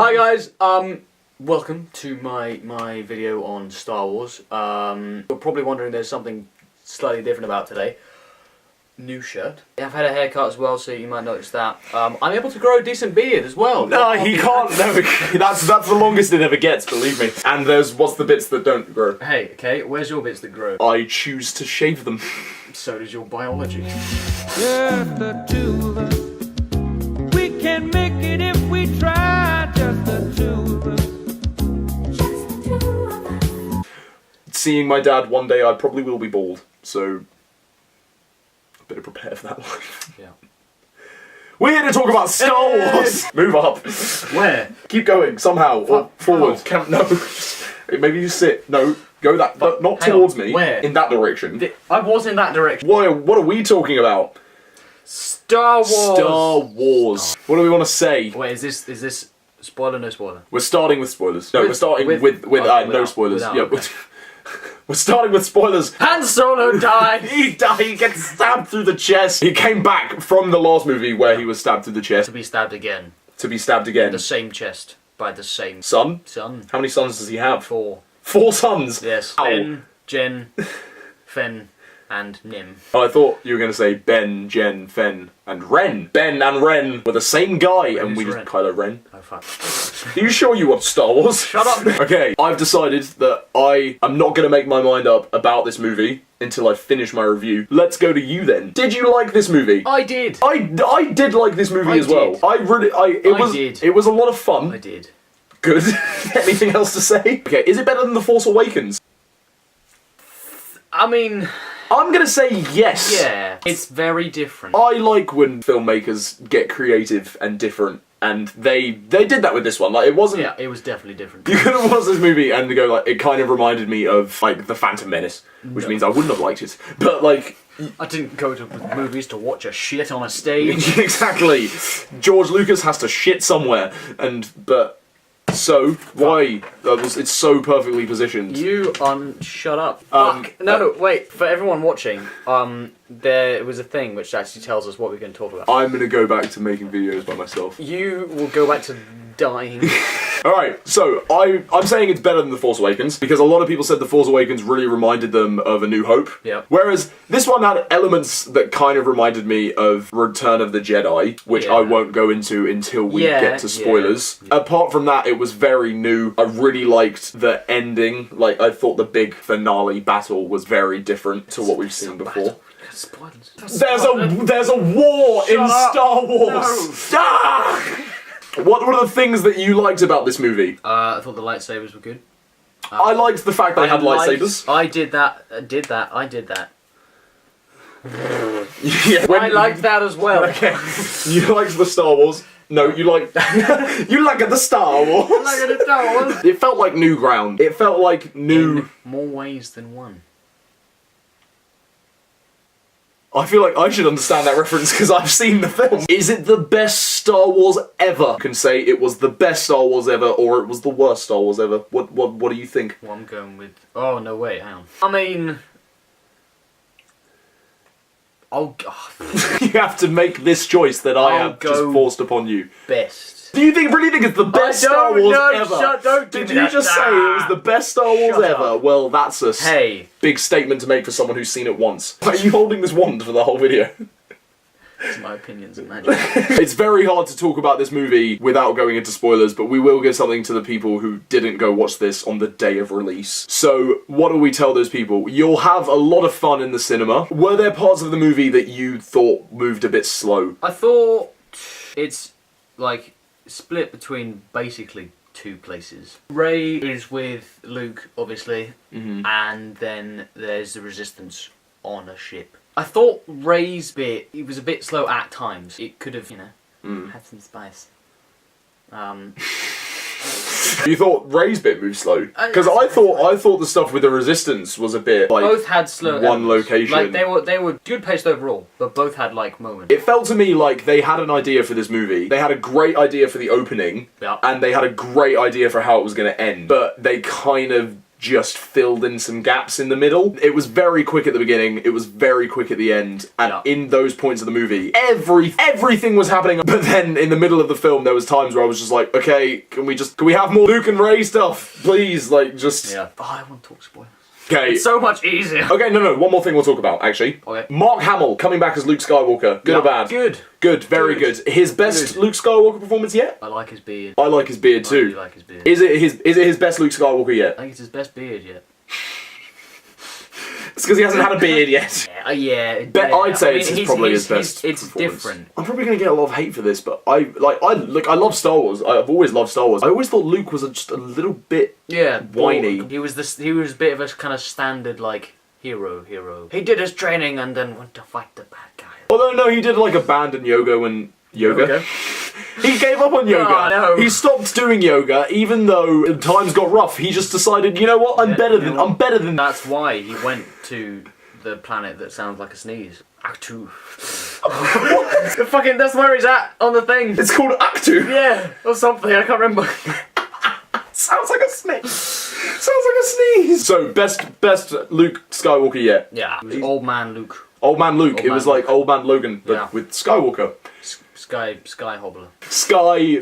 Hi guys, welcome to my video on Star Wars. You're probably wondering there's something slightly different about today. New shirt. I've had a haircut as well, so you might notice that. I'm able to grow a decent beard as well. No, he can't. No, that's the longest it ever gets, believe me. And what's the bits that don't grow? Hey, okay, where's your bits that grow? I choose to shave them. So does your biology. Just the two of us. We can make it if we try. Just the two of us. Seeing my dad one day, I probably will be bald. So, I better prepare for that life. Yeah. We're here to talk about Star Wars. Move up. Where? Keep going somehow. Or forward. How? No. Maybe you sit. No. Go that. Not Hang towards on. me. Where? In that direction. I was in that direction. What are we talking about? Star Wars. Star Wars. What do we want to say? Wait, is this spoiler? No spoiler. We're starting with spoilers. No, With- we're starting with- with no without- spoilers. without, Yeah, okay. we're starting with spoilers. Han Solo died. He died. He gets stabbed through the chest. He came back from the last movie where he was stabbed through the chest To be stabbed again. to be stabbed again. The same chest by the same Son? son. How many sons does he have? 4. 4 sons. Yes. Ow. Ben, Jen, Fen, and Nim. Oh, I thought you were going to say Ben, Jen, Fen, and Ren. Ben and Ren were the same guy, and we Who's just Ren? Kylo Ren. Oh fuck. Are you sure you watch Star Wars? Shut up. Okay, I've decided that I am not going to make my mind up about this movie until I finish my review. Let's go to you then. Did you like this movie? I did. I did like this movie I as well. did. It was a lot of fun. I did. Good. Anything else to say? Okay, is it better than The Force Awakens? I mean, I'm gonna say yes. yeah, it's very different. I like when filmmakers get creative and different, and they did that with this one. Like, it wasn't. Yeah, it was definitely different. You could have watched this movie and go like, it kind of reminded me of like The Phantom Menace, which means I wouldn't have liked it. But like, I didn't go to movies to watch a shit on a stage. exactly, George Lucas has to shit somewhere, but. So why? It's so perfectly positioned. You shut up. Fuck. No, wait. For everyone watching, there was a thing which actually tells us what we're going to talk about. I'm gonna go back to making videos by myself. You will go back to dying. Alright, so I'm saying it's better than The Force Awakens because a lot of people said The Force Awakens really reminded them of A New Hope. Yeah. Whereas this one had elements that kind of reminded me of Return of the Jedi, which Yeah. I won't go into until we get to spoilers. Yeah. Apart from that, it was very new. I really liked the ending. Like, I thought the big finale battle was very different to what we've seen before. Spoilers. There's a war Shut in up. Star Wars. Ah! What were the things that you liked about this movie? I thought the lightsabers were good. I liked the fact they had lightsabers. I did that. I did that. Yeah, I liked that as well. Okay. You liked the Star Wars. No, you liked you liked the Star Wars. I liked Star Wars. It felt like new ground. It felt like new. In more ways than one. I feel like I should understand that reference because I've seen the film. Is it the best Star Wars ever? You can say it was the best Star Wars ever, or it was the worst Star Wars ever. What do you think? Well, I'm going with. Oh no, wait, hang on. I mean, oh god, You have to make this choice that I I'll have just go forced upon you. best. Do you really think it's the best I Star don't Wars know, ever? don't give Did me you that. just say it was the best Star Wars Shut ever? up. Well, that's a Hey, big statement to make for someone who's seen it once. Are you holding this wand for the whole video? it's my opinions and magic. It's very hard to talk about this movie without going into spoilers, but we will give something to the people who didn't go watch this on the day of release. So, what do we tell those people? You'll have a lot of fun in the cinema. Were there parts of the movie that you thought moved a bit slow? I thought it's like split between basically two places. Rey is with Luke, obviously, and then there's the Resistance on a ship. I thought Rey's bit, it was a bit slow at times. It could have, had some spice. You thought Rey's bit moved slow? Because I thought the stuff with the Resistance was a bit like Both had slow one elements. location. Like they were good paced overall, but both had like moments. It felt to me like they had an idea for this movie. They had a great idea for the opening, Yeah. and they had a great idea for how it was going to end. But they kind of just filled in some gaps in the middle. It was very quick at the beginning, it was very quick at the end, and in those points of the movie, everything was happening. But then in the middle of the film, there was times where I was just like, okay, can we have more Luke and Rey stuff, please? Like, just... Yeah. Oh, I want to talk spoilers. Okay. It's so much easier. Okay, no, one more thing we'll talk about, actually. Okay. Mark Hamill coming back as Luke Skywalker. Good or bad? Good. Good, very good. His best Luke Skywalker performance yet? I like his beard. I like his beard I too. really like his beard. Is it his best Luke Skywalker yet? I think it's his best beard yet. It's because he hasn't had a beard yet. Yeah. I'd say it's probably his best. It's performance. different. I'm probably gonna get a lot of hate for this, but I love Star Wars. I've always loved Star Wars. I always thought Luke was just a little bit whiny. He was a bit of a kind of standard like hero. He did his training and then went to fight the bad guy. Although no, he did like abandon yoga when yoga. He gave up on yoga. Oh, no. He stopped doing yoga, even though times got rough. He just decided, you know what? I'm better than. That's why he went to the planet that sounds like a sneeze. Actu. That's where he's at on the thing. It's called Actu. Yeah, or something. I can't remember. Sounds like a sneeze. Sounds like a sneeze. So best Luke Skywalker yet. Yeah, it was Old Man Luke. Old Man Luke. Old It Man was like Luke. Old Man Logan, but with Skywalker. Sky Hobbler. Sky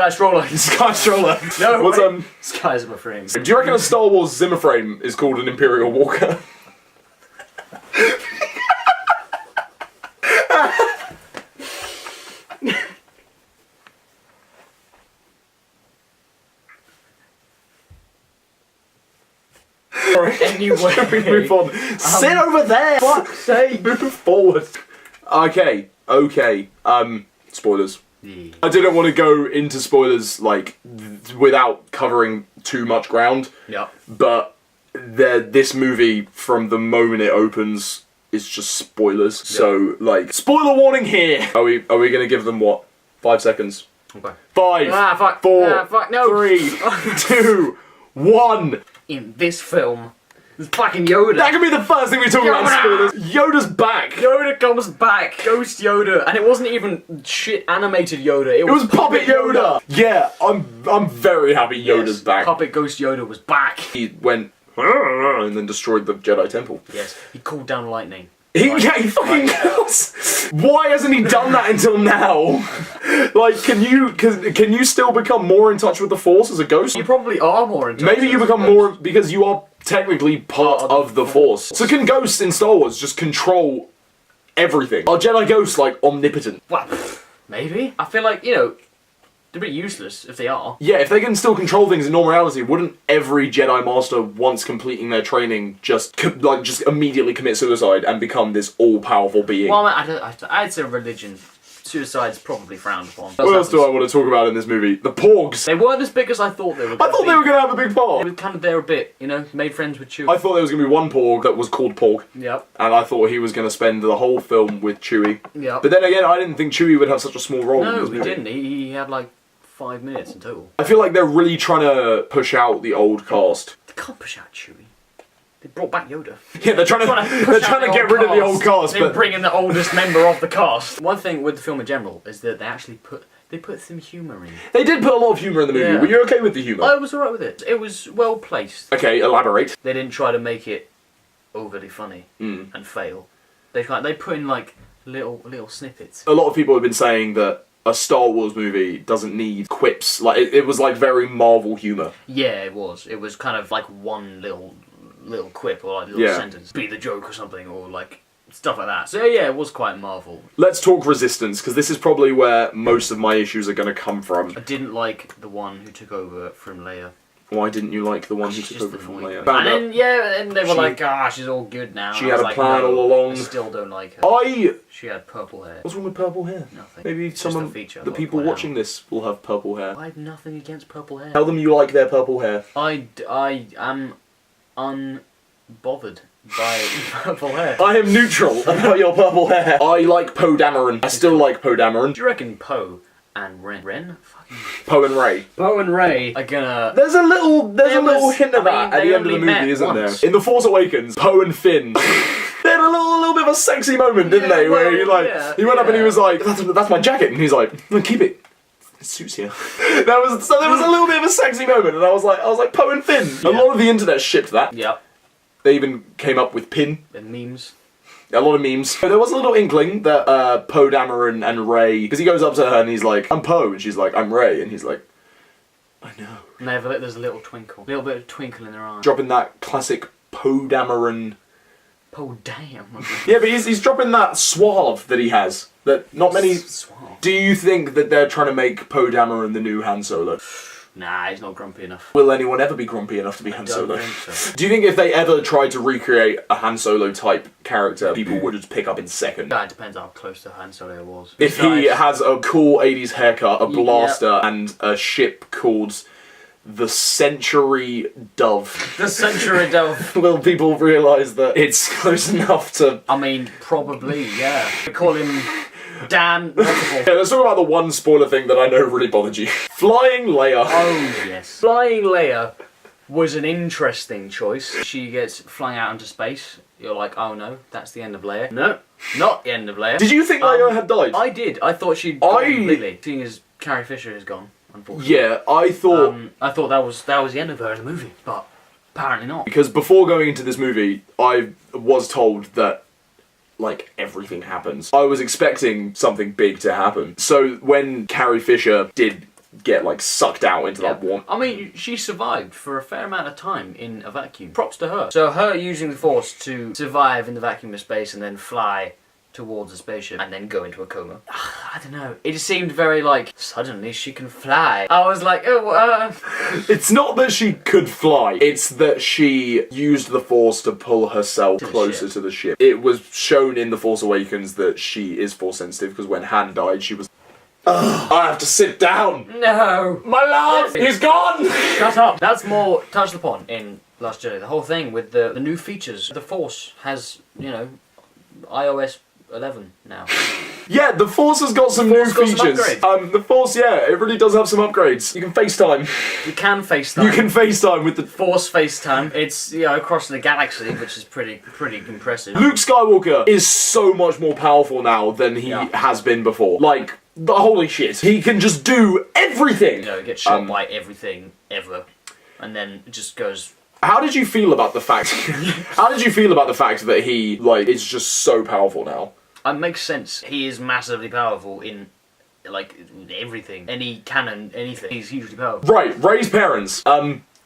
Stroller. Sky Stroller. No, What's wait. Sky's my frame. Do you reckon a Star Wars Zimmer frame is called an Imperial Walker? Anyway, we move on. Sit over there. Fuck's sake. Move forward. Okay. Spoilers. Yeah. I didn't want to go into spoilers like without covering too much ground. Yeah. But this movie, from the moment it opens, is just spoilers. Yeah. So like, spoiler warning here. Are we gonna give them what? 5 seconds. Okay. 5, fuck. 4, Fuck, no. 3, 2, 1. In this film, there's fucking Yoda. That can be the first thing we talk about in spoilers. Yoda's back. Yoda comes back. Ghost Yoda. And it wasn't even shit animated Yoda. It was Puppet Yoda. Yeah, I'm very happy Yoda's back. Puppet Ghost Yoda was back. He went and then destroyed the Jedi Temple. Yes. He called down lightning. He fucking knows. Why hasn't he done that until now? Like, can you still become more in touch with the Force as a ghost? You probably are more in touch. Maybe you become more because you are technically part of the Force. So can ghosts in Star Wars just control everything? Are Jedi ghosts like omnipotent? Well, maybe. I feel like, they're pretty useless if they are. Yeah, if they can still control things in normality, wouldn't every Jedi Master, once completing their training, just immediately commit suicide and become this all-powerful being? Well, I'd say religion. Suicide's probably frowned upon. What else do I want to talk about in this movie? The Porgs. They weren't as big as I thought they were. I thought they were going to have a big They part. were kind of there a bit, made friends with Chewie. I thought there was going to be one Porg that was called Porg. Yep. And I thought he was going to spend the whole film with Chewie. Yep. But then again, I didn't think Chewie would have such a small role in No, this he movie. didn't. He had like 5 minutes in total. I feel like they're really trying to push out the old cast. They can't push out Chewie. They brought back Yoda. Yeah, they're trying to get rid of the old cast, They're but bringing the oldest member of the cast. One thing with the film in general is that they actually put some humour in. they did put a lot of humour in the movie. Yeah. Were you okay with the humour? I was alright with it. It was well placed. Okay, elaborate. They didn't try to make it overly funny and fail. They put in like little snippets. A lot of people have been saying that a Star Wars movie doesn't need quips. Like it was like very Marvel humour. Yeah, it was. It was kind of like one little quip or like little sentence, be the joke or something, or like stuff like that. So yeah, it was quite Marvel. Let's talk Resistance, because this is probably where most of my issues are going to come from. I didn't like the one who took over from Leia. Why didn't you like the one who She's took just over from annoying. Leia? And then they were like, she's all good now. She And I had was a like, plan no, all along. I still don't like her. She had purple hair. What's wrong with purple hair? Nothing. Maybe It's just some a of feature, the I'll people point watching this will have purple hair. I have nothing against purple hair. Tell them you like their purple hair. I am unbothered by purple hair. I am neutral about your purple hair. I like Poe Dameron. I still like Poe Dameron. Do you reckon Poe and Ren? Fucking Poe and Rey. Poe and Rey are gonna... There's a little hint of that at they the end of the only movie, met isn't once. there? In The Force Awakens, Poe and Finn. They had a little bit of a sexy moment, didn't Yeah, they? Where well, he went up and he was like, that's my jacket. And he's like, no, keep it. It suits you. There was a little bit of a sexy moment, and I was like, Poe and Finn. A lot of the internet shipped that. Yep. They even came up with Pin. And memes. A lot of memes. So there was a little inkling that Poe Dameron and Rey, because he goes up to her and he's like, I'm Poe, and she's like, I'm Rey, and he's like, I know. And there's a little twinkle. A little bit of twinkle in their eye. Dropping that classic Poe Dameron. Oh, damn. Yeah, but he's dropping that suave that he has. That not many... Suave. Do you think that they're trying to make Poe Dameron the new Han Solo? Nah, he's not grumpy enough. Will anyone ever be grumpy enough to be Han Solo? I don't think so. Do you think if they ever tried to recreate a Han Solo type character, people would just pick up in second? Nah, it depends how close to Han Solo was. If he has a cool 80s haircut, a blaster, and a ship called the Century Dove. The Century Dove. Will people realise that it's close enough to... I mean, probably, yeah. We call him Dan Multiple. Yeah, let's talk about the one spoiler thing that I know really bothered you. Flying Leia. Oh, yes. Flying Leia was an interesting choice. She gets flung out into space. You're like, oh no, that's the end of Leia. No, not the end of Leia. Did you think Leia had died? I did. I thought she'd gone completely. Seeing as Carrie Fisher is gone, unfortunately. Yeah, I thought... I thought that was the end of her in the movie, but apparently not. Because before going into this movie, I was told that, like, everything happens. I was expecting something big to happen. So when Carrie Fisher did get, like, sucked out into that warm... I mean, she survived for a fair amount of time in a vacuum. Props to her. So her using the Force to survive in the vacuum of space and then fly towards a spaceship and then go into a coma. I don't know. It just seemed very like, suddenly she can fly. I was like, oh, It's not that she could fly, it's that she used the Force to pull herself closer to the ship. It was shown in The Force Awakens that she is Force sensitive, because when Han died, she was... I have to sit down! No! My love! He's gone! Shut up! That's more touched upon in Last Jedi. The whole thing with the new features. The Force has, you know, iOS 11 now. Yeah, the Force has got some new features. The Force, yeah, it really does have some upgrades. You can FaceTime. You can FaceTime. You can FaceTime with the... Force FaceTime. It's, you know, across the galaxy, which is pretty impressive. Luke Skywalker is so much more powerful now than he has been before. Like, the holy shit. He can just do everything! You know, get shot by everything, ever. And then it just goes... How did you feel about the fact... How did you feel about the fact that he, like, is just so powerful now? It makes sense. He is massively powerful in, like, everything. Any canon, anything. He's hugely powerful. Right, Rey's parents.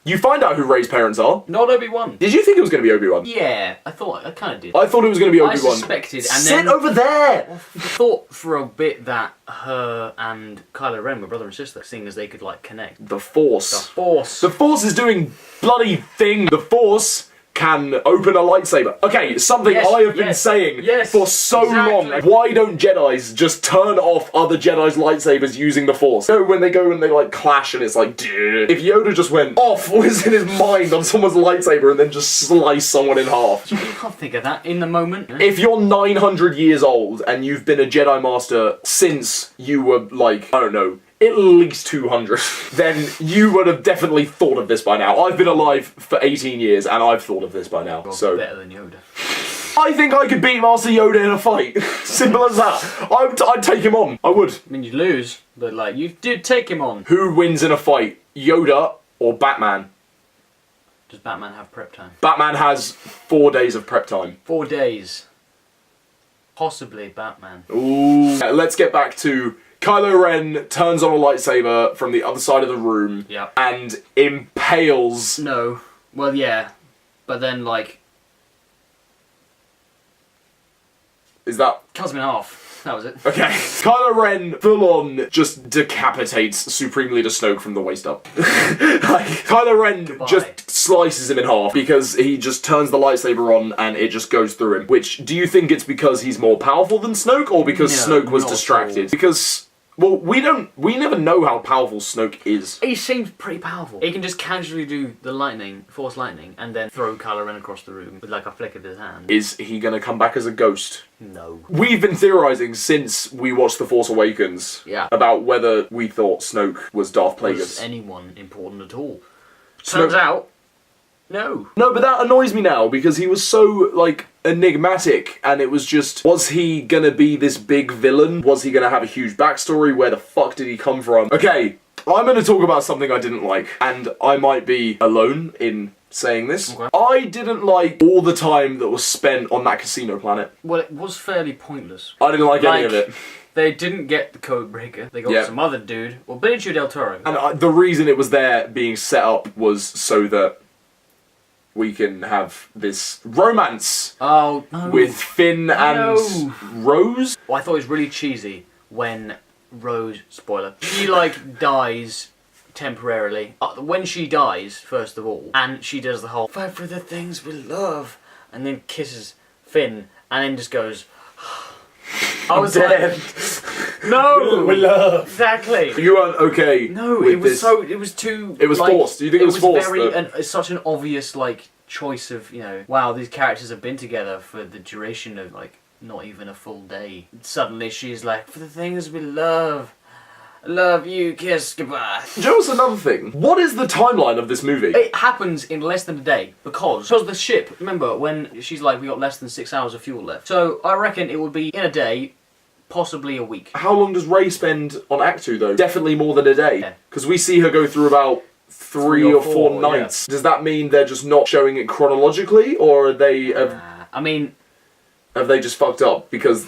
You find out who Rey's parents are. Not Obi-Wan. Did you think it was going to be Obi-Wan? Yeah, I kind of did. I thought it was going to be Obi-Wan. I suspected, and Sit then... over there! I thought for a bit that her and Kylo Ren were brother and sister, seeing as they could, like, connect. The Force. The Force. The Force is doing bloody thing. The Force can open a lightsaber. Okay, something I have been saying for so long. Why don't Jedis just turn off other Jedis' lightsabers using the Force? So when they go and they like clash and it's like, duh. If Yoda just went off what is in his mind on someone's lightsaber and then just slice someone in half. You can't think of that in the moment. If you're 900 years old and you've been a Jedi Master since you were like, I don't know, at least 200, then you would have definitely thought of this by now. I've been alive for 18 years and I've thought of this by now. You're so better than Yoda. I think I could beat Master Yoda in a fight. Simple as that. I'd take him on. I would. I mean, you'd lose, but like, you did take him on. Who wins in a fight? Yoda or Batman? Does Batman have prep time? Batman has 4 days of prep time. 4 days. Possibly Batman. Ooh. Let's get back to... Kylo Ren turns on a lightsaber from the other side of the room and impales... No. Well, yeah. But then, like... Is that... Cuts him in half. That was it. Okay. Kylo Ren full-on just decapitates Supreme Leader Snoke from the waist up. Like, Kylo Ren just slices him in half because he just turns the lightsaber on and it just goes through him. Which, do you think it's because he's more powerful than Snoke or because Snoke was distracted? Because... Well, we never know how powerful Snoke is. He seems pretty powerful. He can just casually do the lightning, Force lightning, and then throw Kylo Ren across the room with like a flick of his hand. Is he gonna come back as a ghost? No. We've been theorising since we watched The Force Awakens about whether we thought Snoke was Darth Plagueis. Was anyone important at all? Turns out, no. No, but that annoys me now because he was so, like... enigmatic, and it was just, was he gonna be this big villain? Was he gonna have a huge backstory? Where the fuck did he come from? Okay, I'm gonna talk about something I didn't like, and I might be alone in saying this. Okay. I didn't like all the time that was spent on that casino planet. Well, it was fairly pointless. I didn't like any of it. They didn't get the code breaker. They got some other dude. Well, Benicio del Toro. And the reason it was there being set up was so that we can have this romance Oh, no. with Finn and Rose. Well, I thought it was really cheesy when Rose, spoiler, she like dies temporarily. When she dies, first of all, and she does the whole fight for the things we love, and then kisses Finn, and then just goes. I was dead. like, no, We love. Exactly. You weren't okay. No, with it was this. so. It was too. It was like, forced. Do you think it was forced? It's such an obvious like choice of wow, these characters have been together for the duration of like not even a full day. Suddenly she's like, for the things we love. Love you, kiss, goodbye. Do you know what's another thing? What is the timeline of this movie? It happens in less than a day because the ship, remember when she's like, we got less than 6 hours of fuel left. So I reckon it would be in a day, possibly a week. How long does Rey spend on Act 2 though? Definitely more than a day. Because we see her go through about three or four nights. Yeah. Does that mean they're just not showing it chronologically, or are they... Have they just fucked up? Because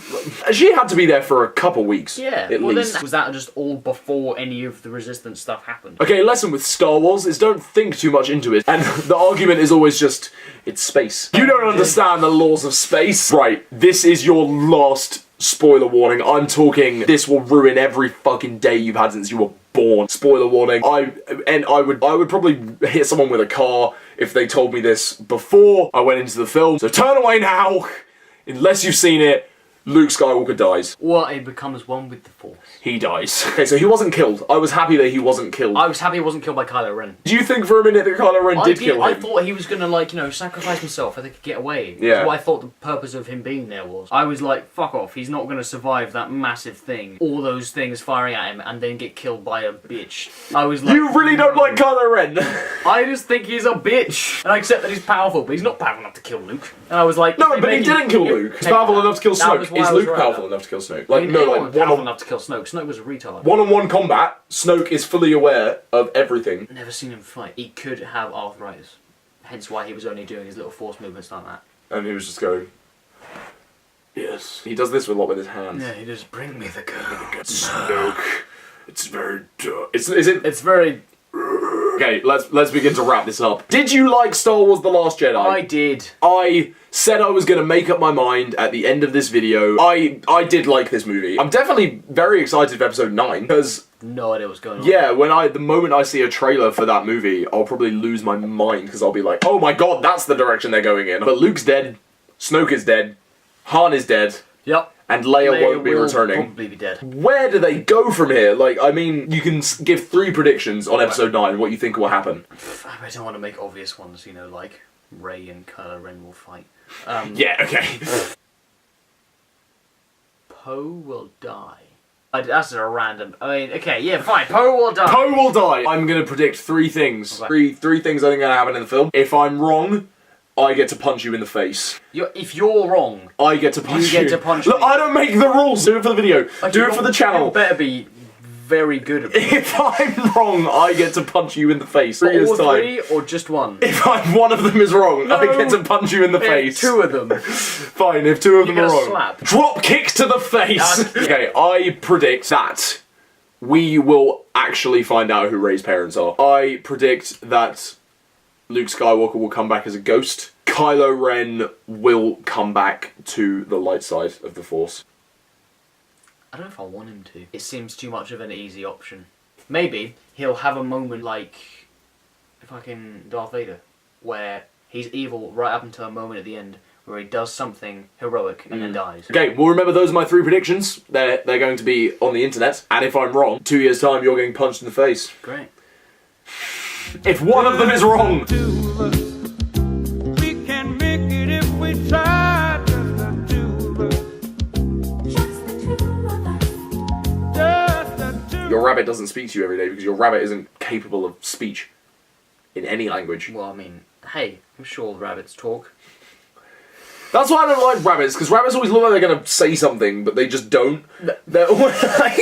she had to be there for a couple weeks. Yeah. At least. Then, was that just all before any of the Resistance stuff happened? Okay, lesson with Star Wars is don't think too much into it. And the argument is always just, it's space. You don't understand the laws of space. Right, this is your last spoiler warning. I'm talking, this will ruin every fucking day you've had since you were born. Spoiler warning. I would probably hit someone with a car if they told me this before I went into the film. So turn away now. Unless you've seen it, Luke Skywalker dies. Or he becomes one with the Force. He dies. Okay, so he wasn't killed. I was happy that he wasn't killed. I was happy he wasn't killed by Kylo Ren. Do you think for a minute that Kylo Ren did kill him? I thought he was gonna sacrifice himself so they could get away. Yeah. That's what I thought the purpose of him being there was. I was like, fuck off, he's not gonna survive that massive thing. All those things firing at him and then get killed by a bitch. I was like... You really don't like Kylo Ren? I just think he's a bitch. And I accept that he's powerful, but he's not powerful enough to kill Luke. And I was like... No, but he didn't kill Luke. He's powerful enough to kill Snoke. Is Luke powerful enough to kill Snoke? Like, powerful enough to kill Snoke. Snoke was a retard. One-on-one combat, Snoke is fully aware of everything. Never seen him fight. He could have arthritis. Hence why he was only doing his little force movements like that. And he was just going... Yes. He does this a lot with his hands. Yeah, he just bring me the girl. Snoke. It's very... It's very... Okay, let's begin to wrap this up. Did you like Star Wars The Last Jedi? I did. I said I was going to make up my mind at the end of this video. I did like this movie. I'm definitely very excited for episode 9, because... No idea what's going on. Yeah, the moment I see a trailer for that movie, I'll probably lose my mind, because I'll be like, oh my god, that's the direction they're going in. But Luke's dead, Snoke is dead, Han is dead. Yep. And Leia won't be returning. Probably be dead. Where do they go from here? Like, I mean, you can give 3 predictions on episode 9, what you think will happen. I don't want to make obvious ones, like Rey and Kylo Ren will fight. Yeah, okay. Poe will die. That's a random... okay, yeah, fine. Poe will die. Poe will die. I'm going to predict 3 things. Okay. Three things I think are going to happen in the film. If I'm wrong, I get to punch you in the face. If you're wrong, I get to punch you. You get to punch Look, me. I don't make the rules. Do it for the video. Do it for the channel. You better be very good at it. If I'm wrong, I get to punch you in the face. All 3 or just one? If one of them is wrong, I get to punch you in the face. 2 of them. Fine, if 2 of them are wrong. Slap. Drop kick to the face! Okay, I predict that we will actually find out who Rey's parents are. I predict that Luke Skywalker will come back as a ghost. Kylo Ren will come back to the light side of the Force. I don't know if I want him to. It seems too much of an easy option. Maybe he'll have a moment like fucking Darth Vader, where he's evil right up until a moment at the end where he does something heroic and then dies. Okay, well remember those are my 3 predictions. They're going to be on the internet. And if I'm wrong, 2 years' time you're getting punched in the face. Great. If one of them is wrong... We can make it if we try, just the 2 of us. Your rabbit doesn't speak to you every day because your rabbit isn't capable of speech in any language. Well, hey, I'm sure rabbits talk. That's why I don't like rabbits, because rabbits always look like they're going to say something, but they just don't. They're always like...